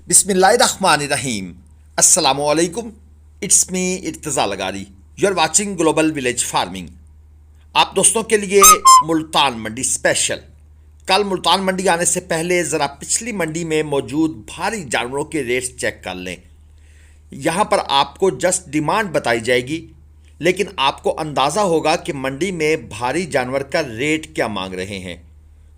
बिस्मिल्लाहिर्रहमानिर्रहीम। अस्सलामुअलैकुम। It's me Irtaza Lagari. You are watching global village farming. आप दोस्तों के लिए मुल्तान मंडी स्पेशल। कल मुल्तान मंडी आने से पहले ज़रा पिछली मंडी में मौजूद भारी जानवरों के रेट्स चेक कर लें। यहाँ पर आपको जस्ट डिमांड बताई जाएगी, लेकिन आपको अंदाज़ा होगा कि मंडी में भारी जानवर का रेट क्या मांग रहे हैं।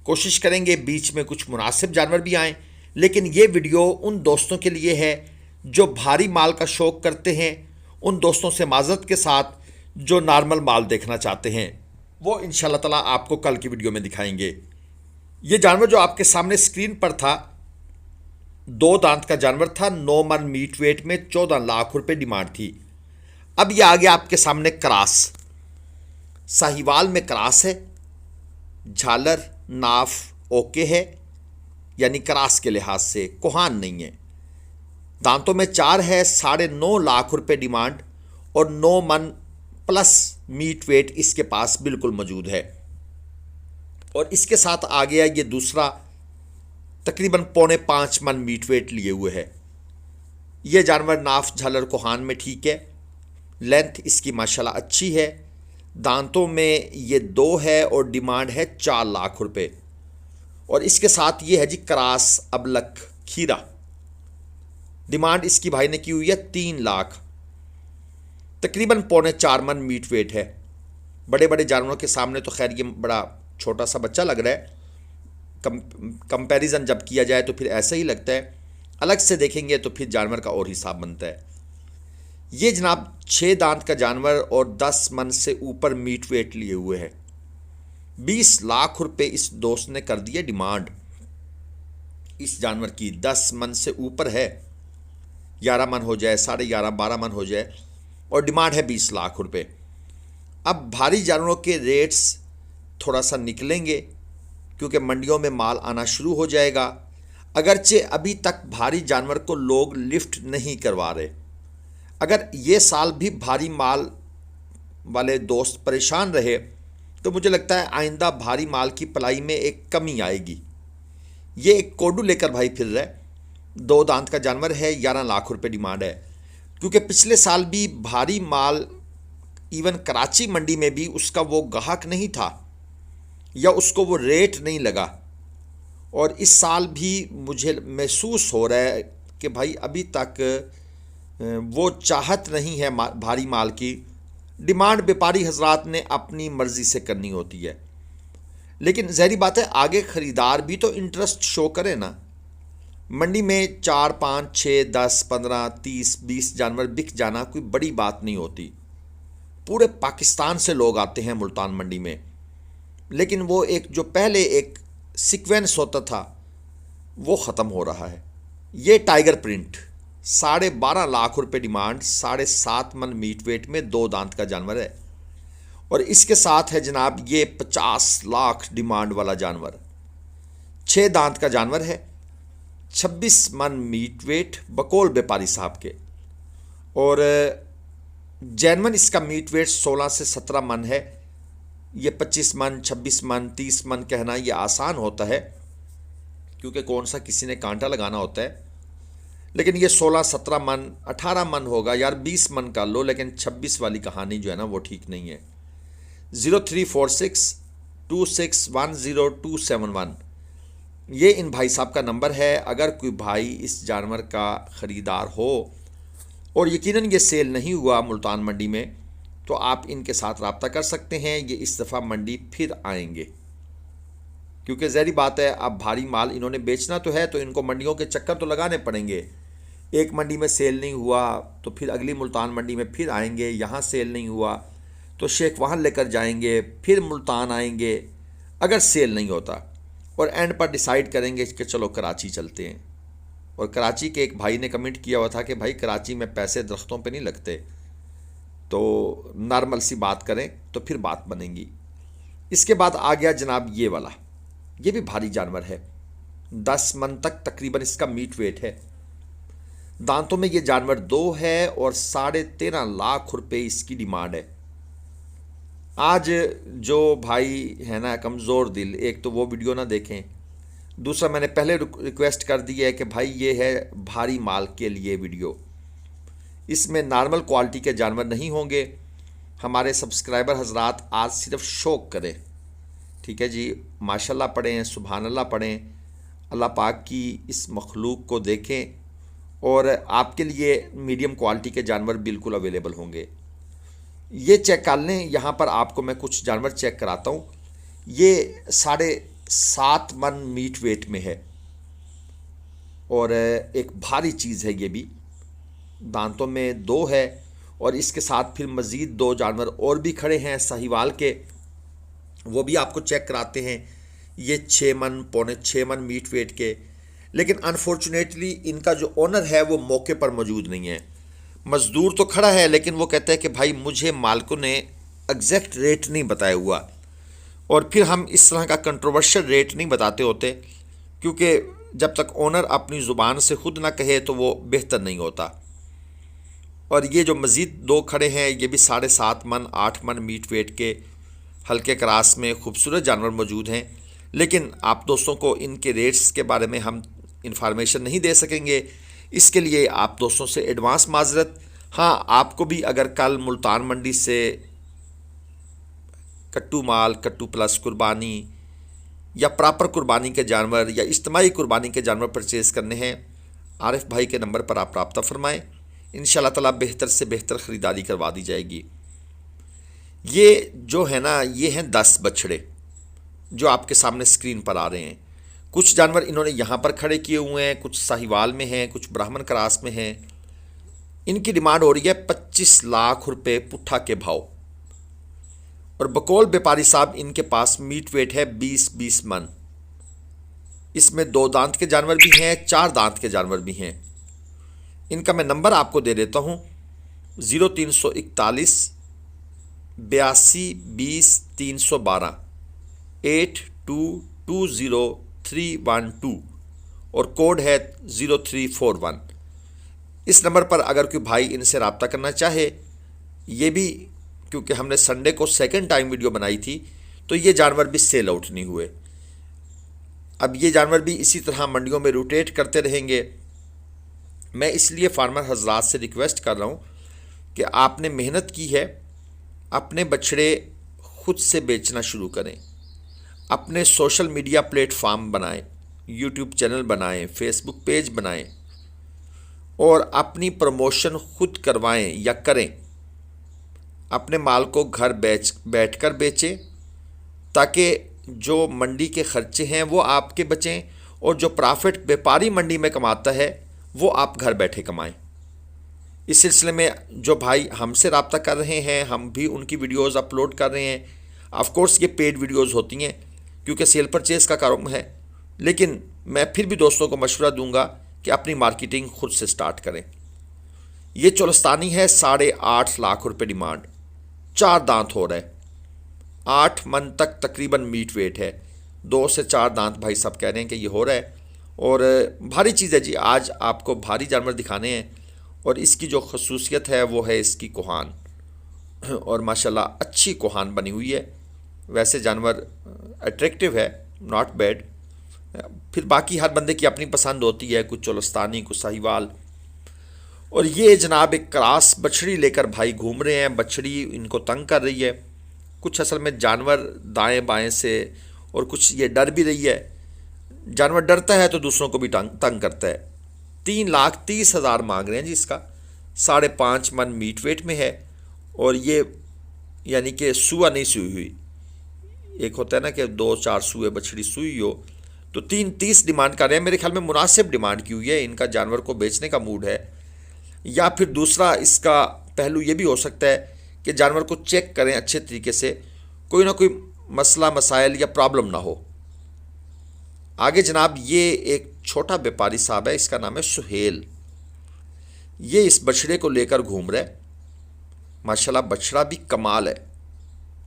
कोशिश करेंगे बीच में कुछ मुनासिब जानवर भी आएँ, लेकिन ये वीडियो उन दोस्तों के लिए है जो भारी माल का शौक़ करते हैं, उन दोस्तों से माज़रत के साथ जो नॉर्मल माल देखना चाहते हैं, वो इंशाल्लाह ताला आपको कल की वीडियो में दिखाएंगे। ये जानवर जो आपके सामने स्क्रीन पर था, 2 दांत का जानवर था, 9 मन मीट वेट में 14 लाख रुपए डिमांड थी। अब ये आ गया आपके सामने क्रास, साहिवाल में क्रास है, झालर नाफ ओके है, यानी क्रास के लिहाज से कोहान नहीं है। दांतों में 4 है, 9.5 लाख रुपए डिमांड और 9 मन प्लस मीट वेट इसके पास बिल्कुल मौजूद है। और इसके साथ आ गया ये दूसरा, तकरीबन 4.25 मन मीट वेट लिए हुए है। ये जानवर नाफ झालर कोहान में ठीक है, लेंथ इसकी माशाल्लाह अच्छी है। दांतों में ये 2 है और डिमांड है 4 लाख रुपए। और इसके साथ ये है जी क्रास अबलक खीरा, डिमांड इसकी भाई ने की हुई है 3 लाख, तकरीबन 3.25 मन मीट वेट है। बड़े बड़े जानवरों के सामने तो खैर ये बड़ा छोटा सा बच्चा लग रहा है, कंपैरिजन जब किया जाए तो फिर ऐसा ही लगता है, अलग से देखेंगे तो फिर जानवर का और हिसाब बनता है। ये जनाब 6 दांत का जानवर और 10 मन से ऊपर मीट वेट लिए हुए है। 20 लाख रुपए इस दोस्त ने कर दिया डिमांड इस जानवर की। 10 मन से ऊपर है, 11 मन हो जाए, 11.5 12 मन हो जाए, और डिमांड है 20 लाख रुपए। अब भारी जानवरों के रेट्स थोड़ा सा निकलेंगे क्योंकि मंडियों में माल आना शुरू हो जाएगा। अगरचे अभी तक भारी जानवर को लोग लिफ्ट नहीं करवा रहे। अगर ये साल भी भारी माल वाले दोस्त परेशान रहे तो मुझे लगता है आइंदा भारी माल की पलाई में एक कमी आएगी। ये एक कोडू लेकर भाई फिर रहा है, 2 दांत का जानवर है, 11 लाख रुपए डिमांड है। क्योंकि पिछले साल भी भारी माल इवन कराची मंडी में भी उसका वो ग्राहक नहीं था या उसको वो रेट नहीं लगा। और इस साल भी मुझे महसूस हो रहा है कि भाई अभी तक वो चाहत नहीं है भारी माल की। डिमांड व्यापारी हजरात ने अपनी मर्ज़ी से करनी होती है, लेकिन ज़ाहिर बात है आगे ख़रीदार भी तो इंटरेस्ट शो करे ना। मंडी में 4 5 6 10 15 30 20 जानवर बिक जाना कोई बड़ी बात नहीं होती। पूरे पाकिस्तान से लोग आते हैं मुल्तान मंडी में, लेकिन वो एक जो पहले एक सीक्वेंस होता था वो ख़त्म हो रहा है। ये टाइगर प्रिंट 12.5 लाख रुपए डिमांड, 7.5 मन मीट वेट में 2 दांत का जानवर है। और इसके साथ है जनाब ये 50 लाख डिमांड वाला जानवर, 6 दांत का जानवर है, 26 मन मीट वेट, बकौल व्यापारी साहब के। और जैनवन इसका मीट वेट 16 से 17 मन है। ये 25 मन 26 मन 30 मन कहना ये आसान होता है क्योंकि कौन सा किसी ने कांटा लगाना होता है, लेकिन ये 16 17 मन 18 मन होगा यार, 20 मन का लो, लेकिन 26 वाली कहानी जो है ना वो ठीक नहीं है। 0346261027 ये इन भाई साहब का नंबर है। अगर कोई भाई इस जानवर का ख़रीदार हो और यकीनन ये सेल नहीं हुआ मुल्तान मंडी में, तो आप इनके साथ रब्ता कर सकते हैं। ये इस दफ़ा मंडी फिर आएंगे क्योंकि ज़ाहिर बात है अब भारी माल इन्होंने बेचना तो है, तो इनको मंडियों के चक्कर तो लगाने पड़ेंगे। एक मंडी में सेल नहीं हुआ तो फिर अगली मुल्तान मंडी में फिर आएंगे, यहाँ सेल नहीं हुआ तो शेख वहाँ लेकर जाएंगे, फिर मुल्तान आएंगे अगर सेल नहीं होता, और एंड पर डिसाइड करेंगे कि चलो कराची चलते हैं। और कराची के एक भाई ने कमेंट किया हुआ था कि भाई कराची में पैसे दरख्तों पे नहीं लगते, तो नॉर्मल सी बात करें तो फिर बात बनेगी। इसके बाद आ गया जनाब ये वाला, ये भी भारी जानवर है, 10 मन तक तकरीबन इसका मीट वेट है। दांतों में ये जानवर 2 है और 13.5 लाख रुपए इसकी डिमांड है। आज जो भाई है ना कमज़ोर दिल, एक तो वो वीडियो ना देखें, दूसरा, मैंने पहले रिक्वेस्ट कर दी है कि भाई ये है भारी माल के लिए वीडियो, इसमें नॉर्मल क्वालिटी के जानवर नहीं होंगे। हमारे सब्सक्राइबर हजरात आज सिर्फ शौक़ करें, ठीक है जी, माशाल्लाह पढ़ें, सुभान अल्लाह पढ़ें, अल्लाह पाक की इस मखलूक को देखें, और आपके लिए मीडियम क्वालिटी के जानवर बिल्कुल अवेलेबल होंगे। ये चेक कर लें, यहाँ पर आपको मैं कुछ जानवर चेक कराता हूँ। ये 7.5 मन मीट वेट में है और एक भारी चीज़ है। ये भी दांतों में 2 है, और इसके साथ फिर मज़ीद 2 जानवर और भी खड़े हैं साहिवाल के, वो भी आपको चेक कराते हैं। ये 6 मन पौने 6 मन मीट वेट के, लेकिन अनफॉर्चुनेटली इनका जो ओनर है वो मौके पर मौजूद नहीं है। मज़दूर तो खड़ा है, लेकिन वो कहता है कि भाई मुझे मालिकों ने एग्जैक्ट रेट नहीं बताया हुआ, और फिर हम इस तरह का कंट्रोवर्शियल रेट नहीं बताते होते, क्योंकि जब तक ओनर अपनी ज़ुबान से खुद ना कहे तो वो बेहतर नहीं होता। और ये जो मज़ीद 2 खड़े हैं, ये भी 7.5 मन 8 मन मीट वेट के हल्के क्रास में खूबसूरत जानवर मौजूद हैं, लेकिन आप दोस्तों को इनके रेट्स के बारे में हम इंफॉर्मेशन नहीं दे सकेंगे। इसके लिए आप दोस्तों से एडवांस माजरत। हाँ, आपको भी अगर कल मुल्तान मंडी से कट्टू माल, कट्टू प्लस कुर्बानी या प्रॉपर कुर्बानी के जानवर या इज्तिमाई कुर्बानी के जानवर परचेज़ करने हैं, आरिफ भाई के नंबर पर आप रब्ता फरमाएँ, इंशाल्लाह ताला बेहतर से बेहतर ख़रीदारी करवा दी जाएगी। ये जो है ना, ये हैं 10 बछड़े जो आपके सामने स्क्रीन पर आ रहे हैं। कुछ जानवर इन्होंने यहाँ पर खड़े किए हुए हैं, कुछ साहिवाल में हैं, कुछ ब्राह्मण क्रास में हैं। इनकी डिमांड हो रही है 25 लाख रुपए पुट्ठा के भाव, और बकौल व्यापारी साहब इनके पास मीट वेट है 20-20 मन। इसमें 2 दांत के जानवर भी हैं, 4 दांत के जानवर भी हैं। इनका मैं नंबर आपको दे देता हूँ, 0341 82 20 312 8220 और कोड है 0341। इस नंबर पर अगर कोई भाई इनसे रब्ता करना चाहे, ये भी क्योंकि हमने संडे को सेकंड टाइम वीडियो बनाई थी, तो ये जानवर भी सेल आउट नहीं हुए। अब ये जानवर भी इसी तरह मंडियों में रोटेट करते रहेंगे। मैं इसलिए फार्मर हजरात से रिक्वेस्ट कर रहा हूँ कि आपने मेहनत की है, अपने बछड़े खुद से बेचना शुरू करें, अपने सोशल मीडिया प्लेटफार्म बनाएं, यूट्यूब चैनल बनाएं, फेसबुक पेज बनाएं, और अपनी प्रमोशन खुद करवाएं या करें। अपने माल को घर बैठकर बेचें, ताकि जो मंडी के खर्चे हैं वो आपके बचें, और जो प्रॉफिट व्यापारी मंडी में कमाता है वो आप घर बैठे कमाएं। इस सिलसिले में जो भाई हमसे रब्ता कर रहे हैं, हम भी उनकी वीडियोस अपलोड कर रहे हैं। ऑफ कोर्स ये पेड वीडियोस होती हैं क्योंकि सेल परचेज़ का काम है, लेकिन मैं फिर भी दोस्तों को मशवरा दूंगा कि अपनी मार्केटिंग खुद से स्टार्ट करें। ये चोलस्तानी है, 8.5 लाख रुपए डिमांड, 4 दांत हो रहा है, 8 मन तक तकरीबन मीट वेट है, 2 से 4 दांत भाई साहब कह रहे हैं कि ये हो रहा है, और भारी चीज़ है जी। आज आपको भारी जानवर दिखाने हैं, और इसकी जो खसूसियत है वो है इसकी कोहान, और माशाल्लाह अच्छी कोहान बनी हुई है। वैसे जानवर अट्रैक्टिव है, नॉट बैड। फिर बाकी हर बंदे की अपनी पसंद होती है, कुछ चोलस्तानी, कुछ साहिवाल। और ये जनाब एक क्रास बछड़ी लेकर भाई घूम रहे हैं। बछड़ी इनको तंग कर रही है, कुछ असल में जानवर दाएं बाएं से, और कुछ ये डर भी रही है। जानवर डरता है तो दूसरों को भी तंग करता है। 3,30,000 मांग रहे हैं जी इसका, 5.5 मन मीट वेट में है, और ये यानी कि सुआ नहीं सुई हुई। एक होता है ना कि 2-4 सुए बछड़ी सुई हो, तो 3,30 डिमांड कर रहे हैं। मेरे ख्याल में मुनासिब डिमांड की हुई है, इनका जानवर को बेचने का मूड है। या फिर दूसरा इसका पहलू ये भी हो सकता है कि जानवर को चेक करें अच्छे तरीके से, कोई ना कोई मसला मसाइल या प्रॉब्लम ना हो। आगे जनाब ये एक छोटा व्यापारी साहब है, इसका नाम है सुहेल। ये इस बछड़े को लेकर घूम रहा है। माशाल्लाह बछड़ा भी कमाल है,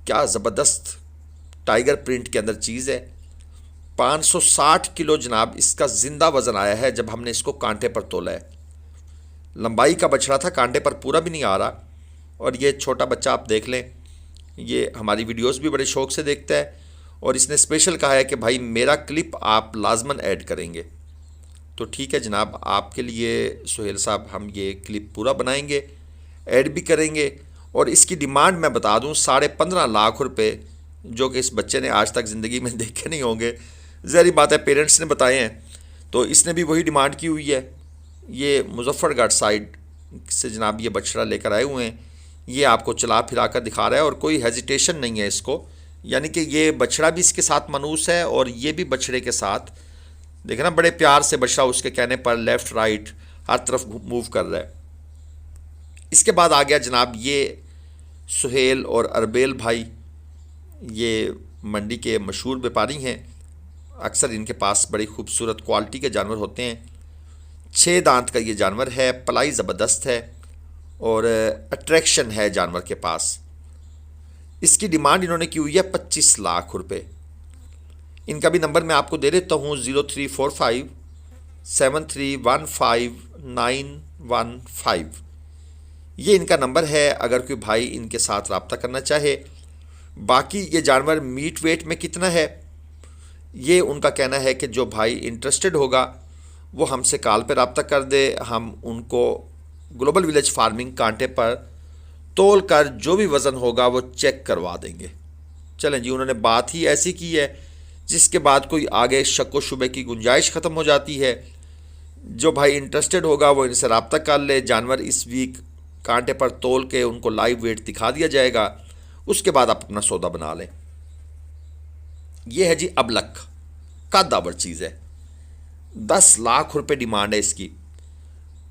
क्या ज़बरदस्त टाइगर प्रिंट के अंदर चीज़ है। 560 किलो जनाब इसका ज़िंदा वज़न आया है जब हमने इसको कांटे पर तोला है। लंबाई का बछड़ा था, कांटे पर पूरा भी नहीं आ रहा। और ये छोटा बच्चा आप देख लें, ये हमारी वीडियोस भी बड़े शौक़ से देखता है, और इसने स्पेशल कहा है कि भाई मेरा क्लिप आप लाजमन ऐड करेंगे। तो ठीक है जनाब, आपके लिए सुहेल साहब हम ये क्लिप पूरा बनाएंगे, ऐड भी करेंगे। और इसकी डिमांड मैं बता दूं 15.5 लाख रुपए, जो कि इस बच्चे ने आज तक ज़िंदगी में देखे नहीं होंगे। ज़ाहिर बात है पेरेंट्स ने बताए हैं, तो इसने भी वही डिमांड की हुई है। ये मुजफ्फरगढ़ साइड से जनाब ये बछड़ा लेकर आए हुए हैं। ये आपको चला फिरा कर दिखा रहा है और कोई हेजिटेशन नहीं है इसको, यानी कि ये बछड़ा भी इसके साथ मनूस है और ये भी बछड़े के साथ, देखे ना बड़े प्यार से बछड़ा उसके कहने पर लेफ़्ट राइट हर तरफ मूव कर रहा है। इसके बाद आ गया जनाब ये सुहेल और अरबेल भाई, ये मंडी के मशहूर व्यापारी हैं। अक्सर इनके पास बड़ी खूबसूरत क्वालिटी के जानवर होते हैं। 6 दांत का ये जानवर है, पलाई ज़बरदस्त है और अट्रैक्शन है जानवर के पास। इसकी डिमांड इन्होंने की हुई है 25 लाख रुपए। इनका भी नंबर मैं आपको दे देता हूँ 034573159115। ये इनका नंबर है अगर कोई भाई इनके साथ रब्ता करना चाहे। बाकी ये जानवर मीट वेट में कितना है, ये उनका कहना है कि जो भाई इंटरेस्टेड होगा वो हमसे कॉल पे रब्ता कर दे, हम उनको ग्लोबल विलेज फार्मिंग कांटे पर तोल कर जो भी वज़न होगा वो चेक करवा देंगे। चलें जी, उन्होंने बात ही ऐसी की है जिसके बाद कोई आगे शक व शुबे की गुंजाइश ख़त्म हो जाती है। जो भाई इंटरेस्टेड होगा वो इनसे रब्ता कर ले। जानवर इस वीक कांटे पर तोल के उनको लाइव वेट दिखा दिया जाएगा, उसके बाद आप अपना सौदा बना लें। ये है जी अबलक, कद्दावर चीज़ है। 10 लाख रुपए डिमांड है इसकी।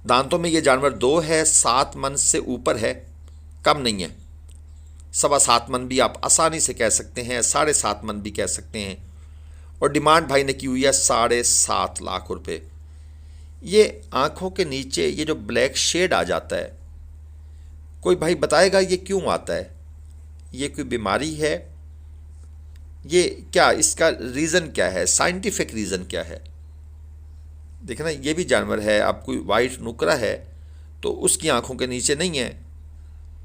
दांतों में ये जानवर 2 है, 7 मन से ऊपर है, कम नहीं है। 7.25 मन भी आप आसानी से कह सकते हैं, 7.5 मन भी कह सकते हैं। और डिमांड भाई ने की हुई है 7.5 लाख रुपए। ये आंखों के नीचे ये जो ब्लैक शेड आ जाता है, कोई भाई बताएगा ये क्यों आता है? ये कोई बीमारी है? ये क्या इसका रीज़न क्या है, साइंटिफिक रीज़न क्या है? देखें ना, ये भी जानवर है, आप कोई वाइट नुकरा है तो उसकी आंखों के नीचे नहीं है,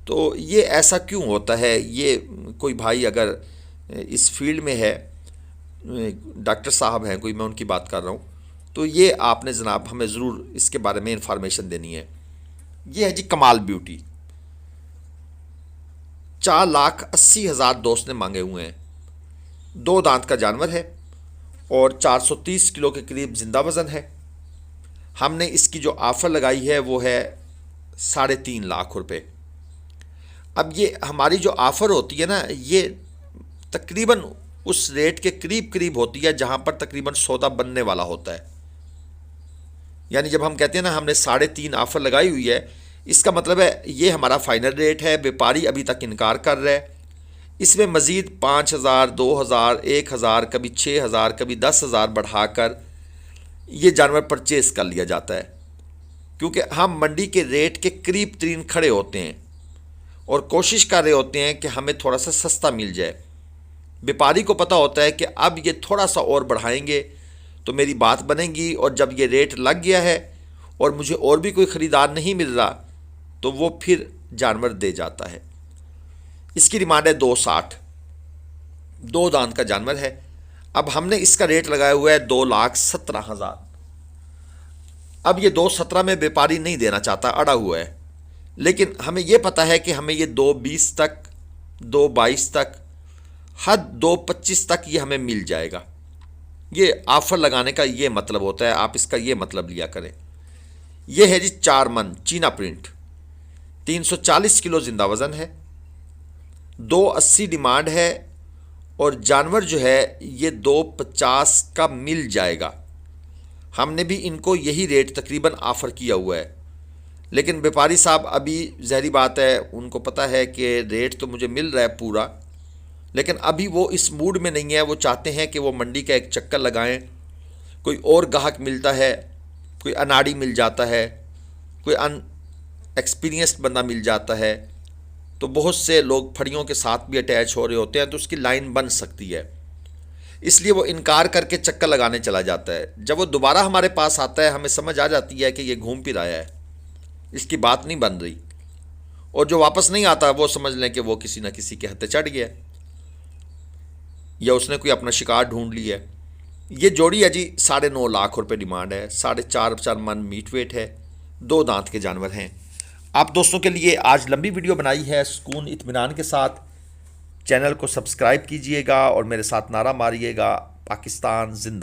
तो ये ऐसा क्यों होता है? ये कोई भाई अगर इस फील्ड में है, डॉक्टर साहब हैं कोई, मैं उनकी बात कर रहा हूँ, तो ये आपने जनाब हमें ज़रूर इसके बारे में इंफॉर्मेशन देनी है। ये है जी कमाल ब्यूटी, 4,80,000 दोस्त ने मांगे हुए हैं। 2 दांत का जानवर है और 430 किलो के करीब जिंदा वज़न है। हमने इसकी जो ऑफ़र लगाई है वो है 3.5 लाख रुपए। अब ये हमारी जो ऑफ़र होती है ना, ये तकरीबन उस रेट के करीब करीब होती है जहाँ पर तकरीबन सौदा बनने वाला होता है। यानी जब हम कहते हैं ना हमने 3.5 ऑफ़र लगाई हुई है, इसका मतलब है ये हमारा फाइनल रेट है। व्यापारी अभी तक इनकार कर रहा है। इसमें मज़ीद 5,000, 2,000, 1,000, कभी 6,000, कभी 10,000 बढ़ाकर ये जानवर परचेज़ कर लिया जाता है, क्योंकि हम मंडी के रेट के करीब तरीन खड़े होते हैं और कोशिश कर रहे होते हैं कि हमें थोड़ा सा सस्ता मिल जाए। व्यापारी को पता होता है कि अब ये थोड़ा सा और बढ़ाएंगे तो मेरी बात बनेगी, और जब ये रेट लग गया है और मुझे और भी कोई ख़रीदार नहीं मिल रहा तो वो फिर जानवर दे जाता है। इसकी डिमांड है 2.60, 2 दांत का जानवर है। अब हमने इसका रेट लगाया हुआ है 2,17,000। अब ये 2.17 में व्यापारी नहीं देना चाहता, अड़ा हुआ है, लेकिन हमें ये पता है कि हमें ये 2.20 तक, 2.22 तक, हद 2.25 तक ये हमें मिल जाएगा। ये ऑफ़र लगाने का ये मतलब होता है, आप इसका ये मतलब लिया करें। ये है जी 4 मन चीना प्रिंट, 340 किलो जिंदा वज़न है, 2.80 डिमांड है और जानवर जो है ये 2.50 का मिल जाएगा। हमने भी इनको यही रेट तकरीबन ऑफ़र किया हुआ है, लेकिन व्यापारी साहब अभी ज़हरी बात है, उनको पता है कि रेट तो मुझे मिल रहा है पूरा, लेकिन अभी वो इस मूड में नहीं है। वो चाहते हैं कि वो मंडी का एक चक्कर लगाएं, कोई और ग्राहक मिलता है, कोई अनाड़ी मिल जाता है, कोई एक्सपीरियंस्ड बंदा मिल जाता है, तो बहुत से लोग फड़ियों के साथ भी अटैच हो रहे होते हैं, तो उसकी लाइन बन सकती है। इसलिए वो इनकार करके चक्कर लगाने चला जाता है। जब वो दोबारा हमारे पास आता है, हमें समझ आ जाती है कि ये घूम फिर आया है, इसकी बात नहीं बन रही, और जो वापस नहीं आता वो समझ लें कि वो किसी न किसी के हत्थे चढ़ गया। या उसने कोई अपना शिकार ढूंढ लिया है। ये जोड़ी है जी 9.5 लाख रुपए डिमांड है, 4.5 मन मीट वेट है, 2 दांत के जानवर हैं। आप दोस्तों के लिए आज लंबी वीडियो बनाई है, सुकून इत्मीनान के साथ चैनल को सब्सक्राइब कीजिएगा और मेरे साथ नारा मारिएगा, पाकिस्तान जिंदा।